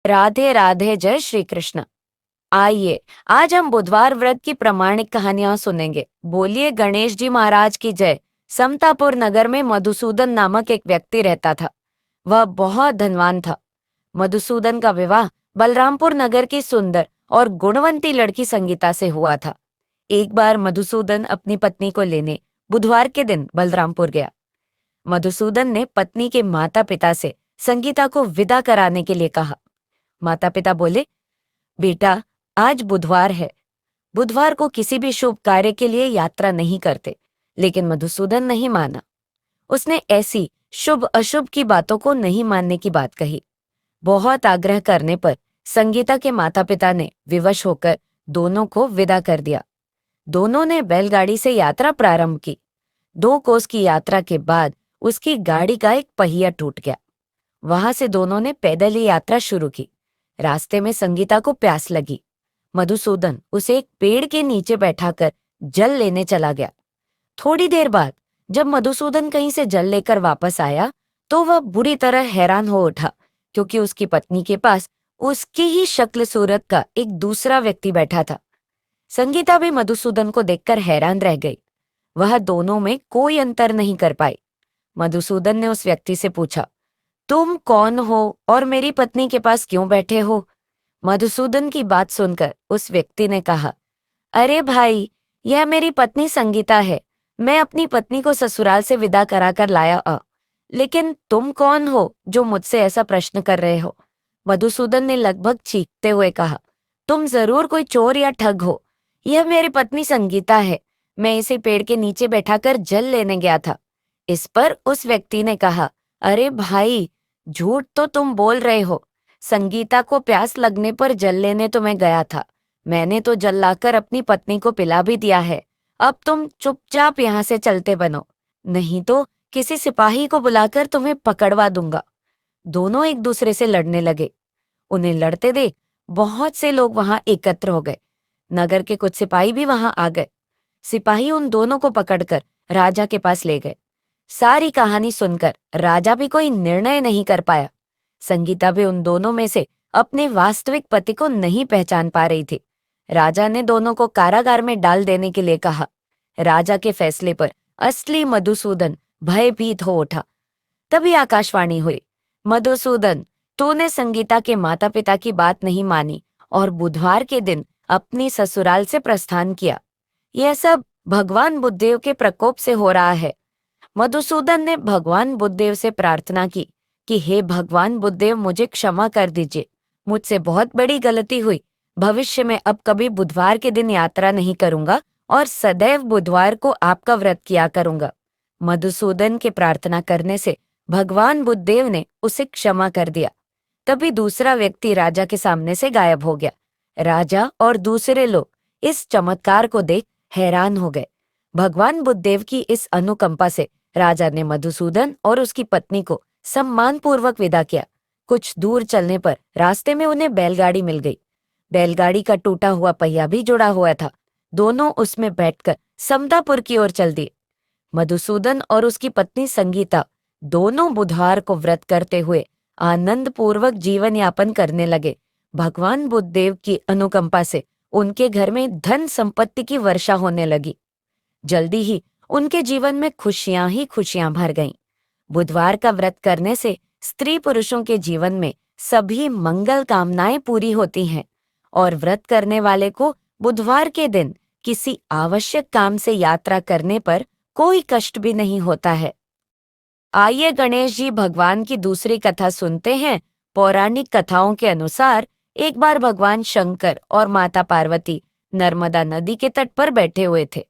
राधे राधे, जय श्री कृष्ण। आइए, आज हम बुधवार व्रत की प्रामाणिक कहानियां सुनेंगे। बोलिए गणेश जी महाराज की जय। समतापुर नगर में मधुसूदन नामक एक व्यक्ति रहता था। वह बहुत धनवान था। मधुसूदन का विवाह बलरामपुर नगर की सुंदर और गुणवंती लड़की संगीता से हुआ था। एक बार मधुसूदन अपनी पत्नी को लेने बुधवार के दिन बलरामपुर गया। मधुसूदन ने पत्नी के माता पिता से संगीता को विदा कराने के लिए कहा। माता पिता बोले, बेटा, आज बुधवार है। बुधवार को किसी भी शुभ कार्य के लिए यात्रा नहीं करते। लेकिन मधुसूदन नहीं माना। उसने ऐसी शुभ अशुभ की बातों को नहीं मानने की बात कही। बहुत आग्रह करने पर संगीता के माता पिता ने विवश होकर दोनों को विदा कर दिया। दोनों ने बैलगाड़ी से यात्रा प्रारंभ की। 2 कोस की यात्रा के बाद उसकी गाड़ी का एक पहिया टूट गया। वहां से दोनों ने पैदल ही यात्रा शुरू की। रास्ते में संगीता को प्यास लगी। मधुसूदन उसे एक पेड़ के नीचे बैठाकर जल लेने चला गया। थोड़ी देर बाद जब मधुसूदन कहीं से जल लेकर वापस आया तो वह बुरी तरह हैरान हो उठा, क्योंकि उसकी पत्नी के पास उसकी ही शक्ल सूरत का एक दूसरा व्यक्ति बैठा था। संगीता भी मधुसूदन को देखकर हैरान रह गई। वह दोनों में कोई अंतर नहीं कर पाई। मधुसूदन ने उस व्यक्ति से पूछा, तुम कौन हो और मेरी पत्नी के पास क्यों बैठे हो? मधुसूदन की बात सुनकर उस व्यक्ति ने कहा, अरे भाई, यह मेरी पत्नी संगीता है। मैं अपनी पत्नी को ससुराल से विदा कराकर लाया। लेकिन तुम कौन हो जो मुझसे ऐसा प्रश्न कर रहे हो? मधुसूदन ने लगभग चीखते हुए कहा, तुम जरूर कोई चोर या ठग हो। यह मेरी पत्नी संगीता है। मैं इसे पेड़ के नीचे बैठाकर जल लेने गया था। इस पर उस व्यक्ति ने कहा, अरे भाई, झूठ तो तुम बोल रहे हो। संगीता को प्यास लगने पर जल लेने तो मैं गया था। मैंने तो जल लाकर अपनी पत्नी को पिला भी दिया है। अब तुम चुपचाप यहाँ से चलते बनो, नहीं तो किसी सिपाही को बुलाकर तुम्हें पकड़वा दूंगा। दोनों एक दूसरे से लड़ने लगे। उन्हें लड़ते देख बहुत से लोग वहां एकत्र हो गए। नगर के कुछ सिपाही भी वहां आ गए। सिपाही उन दोनों को पकड़कर राजा के पास ले गए। सारी कहानी सुनकर राजा भी कोई निर्णय नहीं कर पाया। संगीता भी उन दोनों में से अपने वास्तविक पति को नहीं पहचान पा रही थी। राजा ने दोनों को कारागार में डाल देने के लिए कहा। राजा के फैसले पर असली मधुसूदन भयभीत हो उठा। तभी आकाशवाणी हुई, मधुसूदन, तूने संगीता के माता पिता की बात नहीं मानी और बुधवार के दिन अपनी ससुराल से प्रस्थान किया। यह सब भगवान बुद्धदेव के प्रकोप से हो रहा है। मधुसूदन ने भगवान बुद्धदेव से प्रार्थना की कि हे भगवान बुद्धदेव, मुझे क्षमा कर दीजिए। मुझसे बहुत बड़ी गलती हुई। भविष्य में अब कभी बुधवार के दिन यात्रा नहीं करूंगा और सदैव बुधवार को आपका व्रत किया करूंगा। मधुसूदन के प्रार्थना करने से भगवान बुद्धदेव ने उसे क्षमा कर दिया। तभी दूसरा व्यक्ति राजा के सामने से गायब हो गया। राजा और दूसरे लोग इस चमत्कार को देख हैरान हो गए। भगवान बुद्धदेव की इस अनुकंपा से राजा ने मधुसूदन और उसकी पत्नी को सम्मानपूर्वक विदा किया। कुछ दूर चलने पर रास्ते में उन्हें बैलगाड़ी मिल गई। बैलगाड़ी का टूटा हुआ पहिया भी जुड़ा हुआ था। दोनों उसमें बैठकर समतापुर की ओर चल दिए। मधुसूदन और उसकी पत्नी संगीता दोनों बुधवार को व्रत करते हुए आनंद पूर्वक जीवन यापन करने लगे। भगवान बुद्धदेव की अनुकंपा से उनके घर में धन संपत्ति की वर्षा होने लगी। जल्दी ही उनके जीवन में खुशियां ही खुशियां भर गईं। बुधवार का व्रत करने से स्त्री पुरुषों के जीवन में सभी मंगल कामनाएं पूरी होती हैं और व्रत करने वाले को बुधवार के दिन किसी आवश्यक काम से यात्रा करने पर कोई कष्ट भी नहीं होता है। आइए गणेश जी भगवान की दूसरी कथा सुनते हैं। पौराणिक कथाओं के अनुसार एक बार भगवान शंकर और माता पार्वती नर्मदा नदी के तट पर बैठे हुए थे।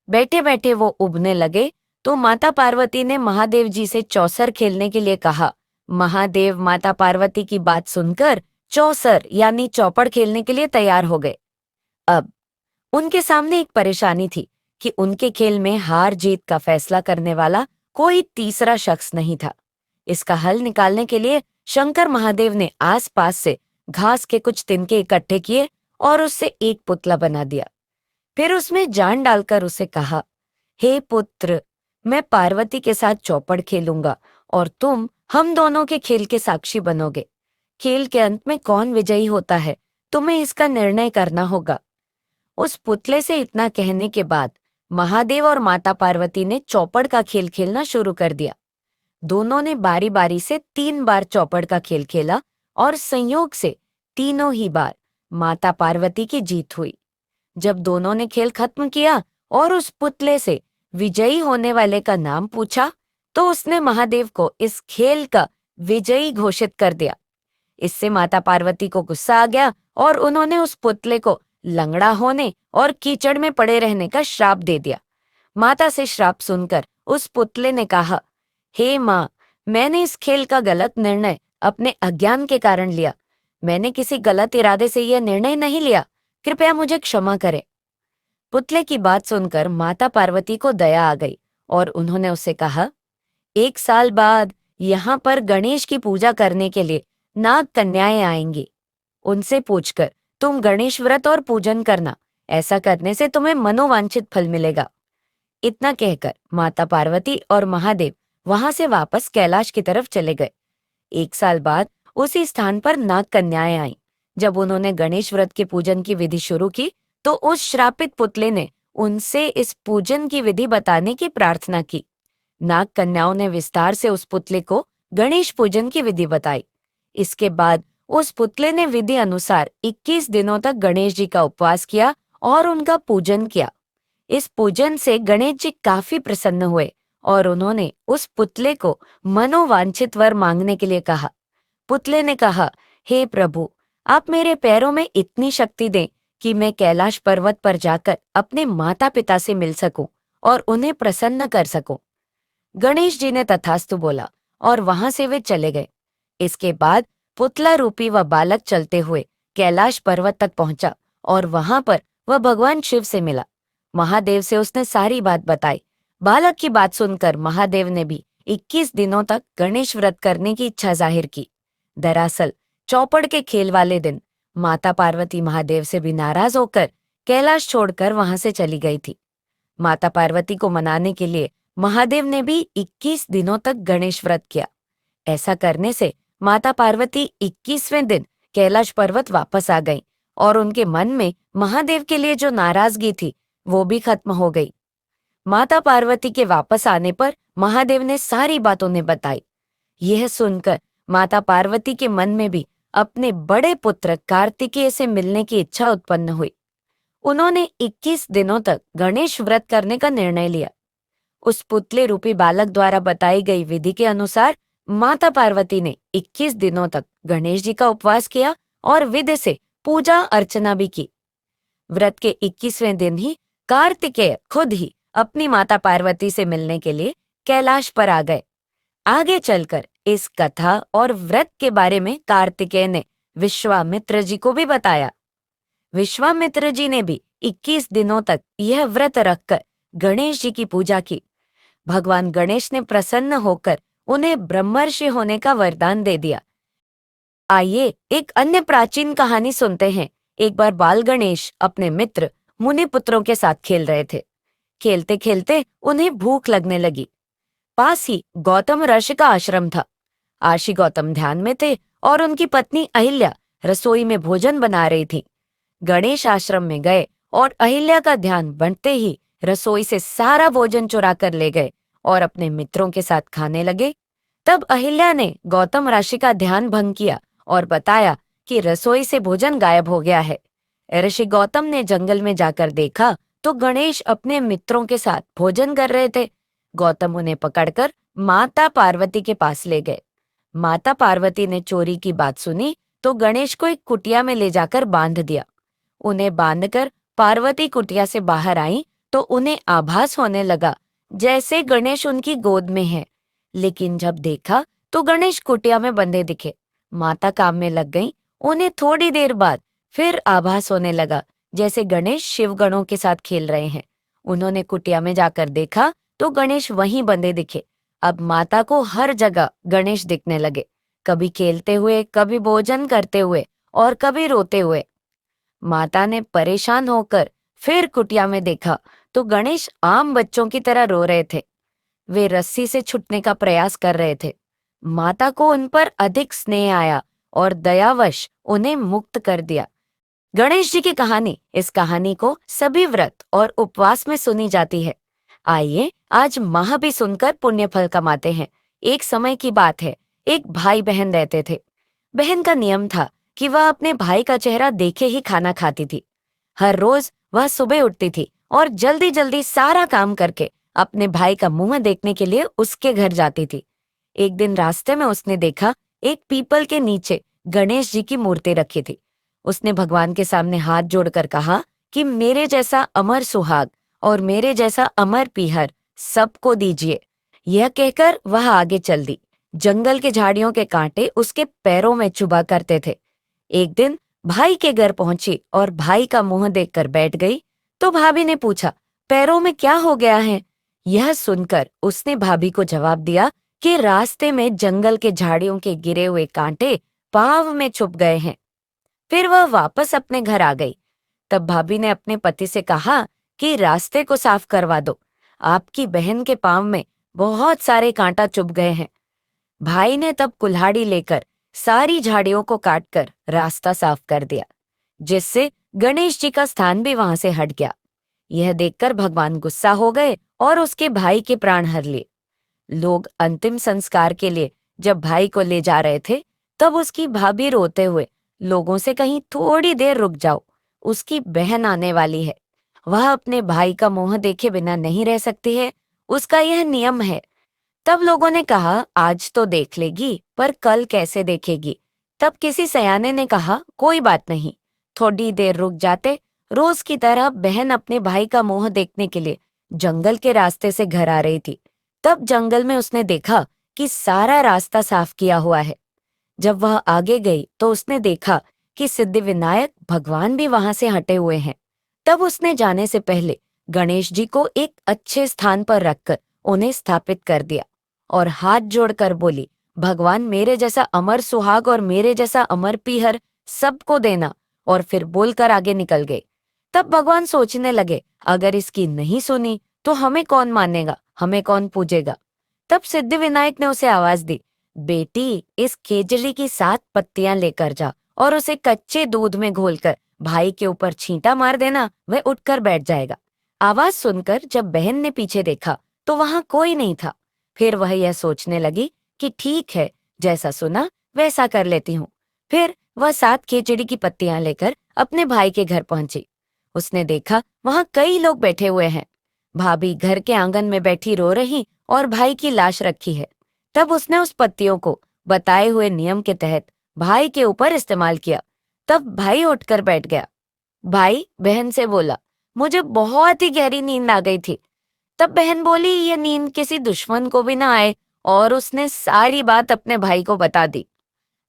बैठे बैठे वो उबने लगे तो माता पार्वती ने महादेव जी से चौसर खेलने के लिए कहा। महादेव माता पार्वती की बात सुनकर चौसर यानी चौपड़ खेलने के लिए तैयार हो गए। अब उनके सामने एक परेशानी थी कि उनके खेल में हार जीत का फैसला करने वाला कोई तीसरा शख्स नहीं था। इसका हल निकालने के लिए शंकर महादेव ने आसपास से घास के कुछ तिनके इकट्ठे किए और उससे एक पुतला बना दिया। फिर उसमें जान डालकर उसे कहा, हे पुत्र, मैं पार्वती के साथ चौपड़ खेलूंगा और तुम हम दोनों के खेल के साक्षी बनोगे। खेल के अंत में कौन विजयी होता है, तुम्हें इसका निर्णय करना होगा। उस पुतले से इतना कहने के बाद महादेव और माता पार्वती ने चौपड़ का खेल खेलना शुरू कर दिया। दोनों ने बारी बारी से 3 बार चौपड़ का खेल खेला और संयोग से तीनों ही बार माता पार्वती की जीत हुई। जब दोनों ने खेल खत्म किया और उस पुतले से विजयी होने वाले का नाम पूछा, तो उसने महादेव को इस खेल का विजयी घोषित कर दिया। इससे माता पार्वती को गुस्सा आ गया और उन्होंने उस पुतले को लंगड़ा होने और कीचड़ में पड़े रहने का श्राप दे दिया। माता से श्राप सुनकर उस पुतले ने कहा, हे माँ, मैंने इस खेल का गलत निर्णय अपने अज्ञान के कारण लिया। मैंने किसी गलत इरादे से यह निर्णय नहीं लिया, कृपया मुझे क्षमा करें। पुतले की बात सुनकर माता पार्वती को दया आ गई और उन्होंने उससे कहा, 1 साल बाद यहाँ पर गणेश की पूजा करने के लिए नाग कन्याएं आएंगी। उनसे पूछकर तुम गणेश व्रत और पूजन करना, ऐसा करने से तुम्हें मनोवांछित फल मिलेगा। इतना कहकर माता पार्वती और महादेव वहां से वापस कैलाश की तरफ चले गए। 1 साल बाद उसी स्थान पर नाग कन्याएं आईं। जब उन्होंने गणेश व्रत के पूजन की विधि शुरू की, तो उस श्रापित पुतले ने उनसे इस पूजन की विधि बताने की प्रार्थना की। नाग कन्याओं ने विस्तार से उस पुतले को गणेश पूजन की विधि बताई। इसके बाद उस पुतले ने विधि अनुसार 21 दिनों तक गणेश जी का उपवास किया और उनका पूजन किया। इस पूजन से गणेश जी काफी प्रसन्न हुए और उन्होंने उस पुतले को मनोवांछित वर मांगने के लिए कहा। पुतले ने कहा, हे प्रभु, आप मेरे पैरों में इतनी शक्ति दें कि मैं कैलाश पर्वत पर जाकर अपने माता पिता से मिल सकूं और उन्हें प्रसन्न कर सकूं। गणेश जी ने तथास्तु बोला और वहां से वे चले गए। इसके बाद पुतला रूपी वह बालक चलते हुए कैलाश पर्वत तक पहुंचा और वहां पर वह भगवान शिव से मिला। महादेव से उसने सारी बात बताई। बालक की बात सुनकर महादेव ने भी 21 दिनों तक गणेश व्रत करने की इच्छा जाहिर की। दरअसल चौपड़ के खेल वाले दिन माता पार्वती महादेव से भी नाराज होकर कैलाश छोड़कर वहां से चली गई थी। माता पार्वती को मनाने के लिए महादेव ने भी 21 दिनों तक गणेश व्रत किया। ऐसा करने से माता पार्वती 21वें दिन कैलाश पर्वत वापस आ गईं और उनके मन में महादेव के लिए जो नाराजगी थी वो भी खत्म हो गई। माता पार्वती के वापस आने पर महादेव ने सारी बात उन्हें बताई। यह सुनकर माता पार्वती के मन में भी अपने बड़े पुत्र कार्तिकेय से मिलने की इच्छा उत्पन्न हुई। उन्होंने 21 दिनों तक गणेश व्रत करने का निर्णय लिया। उस पुतले रूपी बालक द्वारा बताई गई विधि के अनुसार माता पार्वती ने 21 दिनों तक गणेश जी का उपवास किया और विधि से पूजा अर्चना भी की। व्रत के 21वें दिन ही कार्तिकेय खुद ही अपनी माता पार्वती से मिलने के लिए कैलाश पर आ गए। आगे चलकर इस कथा और व्रत के बारे में कार्तिकेय ने विश्वामित्र जी को भी बताया। विश्वामित्र जी ने भी 21 दिनों तक यह व्रत रखकर गणेश जी की पूजा की। भगवान गणेश ने प्रसन्न होकर उन्हें ब्रह्मर्षि होने का वरदान दे दिया। आइए एक अन्य प्राचीन कहानी सुनते हैं। एक बार बाल गणेश अपने मित्र मुनि पुत्रों के साथ खेल रहे थे। खेलते खेलते उन्हें भूख लगने लगी। पास ही गौतम ऋषि का आश्रम था। आशी गौतम ध्यान में थे और उनकी पत्नी अहिल्या रसोई में भोजन बना रही थी। गणेश आश्रम में गए और अहिल्या का ध्यान बढ़ते ही रसोई से सारा भोजन चुरा कर ले गए और अपने मित्रों के साथ खाने लगे। तब अहिल्या ने गौतम ऋषि का ध्यान भंग किया और बताया कि रसोई से भोजन गायब हो गया है। ऋषि गौतम ने जंगल में जाकर देखा तो गणेश अपने मित्रों के साथ भोजन कर रहे थे। गौतम उन्हें पकड़कर माता पार्वती के पास ले गए। माता पार्वती ने चोरी की बात सुनी तो गणेश को एक कुटिया में ले जाकर बांध दिया। उन्हें बांधकर पार्वती कुटिया से बाहर आई तो उन्हें आभास होने लगा जैसे गणेश उनकी गोद में है, लेकिन जब देखा तो गणेश कुटिया में बंधे दिखे। माता काम में लग गईं। उन्हें थोड़ी देर बाद फिर आभास होने लगा जैसे गणेश शिवगणों के साथ खेल रहे हैं। उन्होंने कुटिया में जाकर देखा तो गणेश वहीं बंधे दिखे। अब माता को हर जगह गणेश दिखने लगे, कभी खेलते हुए, कभी भोजन करते हुए और कभी रोते हुए। माता ने परेशान होकर फिर कुटिया में देखा तो गणेश आम बच्चों की तरह रो रहे थे। वे रस्सी से छूटने का प्रयास कर रहे थे। माता को उन पर अधिक स्नेह आया और दयावश उन्हें मुक्त कर दिया। गणेश जी की कहानी, इस कहानी को सभी व्रत और उपवास में सुनी जाती है। आइए आज माह भी सुनकर पुण्य फल कमाते हैं। एक समय की बात है, एक भाई बहन रहते थे। बहन का नियम था कि वह अपने भाई का चेहरा देखे ही खाना खाती थी। हर रोज वह सुबह उठती थी और जल्दी जल्दी सारा काम करके अपने भाई का मुंह देखने के लिए उसके घर जाती थी। एक दिन रास्ते में उसने देखा, एक पीपल के नीचे गणेश जी की मूर्ति रखी थी। उसने भगवान के सामने हाथ जोड़कर कहा कि मेरे जैसा अमर सुहाग और मेरे जैसा अमर पीहर सबको दीजिए। यह कहकर वह आगे चल दी। जंगल के झाड़ियों के कांटे उसके पैरों में चुभा करते थे। एक दिन भाई के घर पहुंची और भाई का मुंह देखकर बैठ गई, तो भाभी ने पूछा, पैरों में क्या हो गया है? यह सुनकर उसने भाभी को जवाब दिया कि रास्ते में जंगल के झाड़ियों के गिरे हुए कांटे पांव में चुभ गए हैं। फिर वह वापस अपने घर आ गई। तब भाभी ने अपने पति से कहा कि रास्ते को साफ करवा दो, आपकी बहन के पांव में बहुत सारे कांटा चुभ गए हैं। भाई ने तब कुल्हाड़ी लेकर सारी झाड़ियों को काटकर रास्ता साफ कर दिया, जिससे गणेश जी का स्थान भी वहां से हट गया। यह देखकर भगवान गुस्सा हो गए और उसके भाई के प्राण हर लिए। लोग अंतिम संस्कार के लिए जब भाई को ले जा रहे थे, तब उसकी भाभी रोते हुए लोगों से कहीं थोड़ी देर रुक जाओ, उसकी बहन आने वाली है। वह अपने भाई का मुंह देखे बिना नहीं रह सकती है, उसका यह नियम है। तब लोगों ने कहा, आज तो देख लेगी, पर कल कैसे देखेगी? तब किसी सयाने ने कहा, कोई बात नहीं, थोड़ी देर रुक जाते। रोज की तरह बहन अपने भाई का मुंह देखने के लिए जंगल के रास्ते से घर आ रही थी। तब जंगल में उसने देखा कि सारा रास्ता साफ किया हुआ है। जब वह आगे गई तो उसने देखा कि सिद्धिविनायक भगवान भी वहां से हटे हुए हैं। तब उसने जाने से पहले गणेश जी को एक अच्छे स्थान पर रखकर उन्हें स्थापित कर दिया और हाथ जोड़कर बोली, भगवान मेरे जैसा अमर सुहाग और मेरे जैसा अमर पीहर सबको देना। और फिर बोलकर आगे निकल गए। तब भगवान सोचने लगे, अगर इसकी नहीं सुनी तो हमें कौन मानेगा, हमें कौन पूजेगा? तब सिद्धिविनायक ने उसे आवाज दी, बेटी इस खेजड़ी की 7 पत्तियां लेकर जा और उसे कच्चे दूध में घोलकर भाई के ऊपर छींटा मार देना, वह उठकर बैठ जाएगा। आवाज सुनकर जब बहन ने पीछे देखा तो वहां कोई नहीं था। फिर वह यह सोचने लगी कि ठीक है, जैसा सुना वैसा कर लेती हूँ। फिर वह 7 खेजड़ी की पत्तियां लेकर अपने भाई के घर पहुंची। उसने देखा वहां कई लोग बैठे हुए हैं। भाभी घर के आंगन में बैठी रो रही और भाई की लाश रखी है। तब उसने उस पत्तियों को बताए हुए नियम के तहत भाई के ऊपर इस्तेमाल किया। तब भाई उठकर बैठ गया। भाई बहन से बोला, मुझे बहुत ही गहरी नींद आ गई थी। तब बहन बोली, ये नींद किसी दुश्मन को भी ना आए, और उसने सारी बात अपने भाई को बता दी।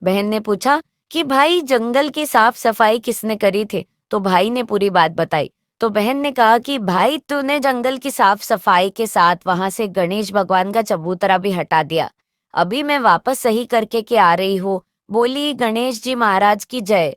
बहन ने पूछा कि भाई जंगल की साफ सफाई किसने करी थी? तो भाई ने पूरी बात बताई। तो बहन ने कहा कि भाई तूने जंगल की साफ सफाई के साथ वहां से गणेश भगवान का चबूतरा भी हटा दिया। अभी मैं वापस सही करके के आ रही हूँ। बोली, गणेश जी महाराज की जय।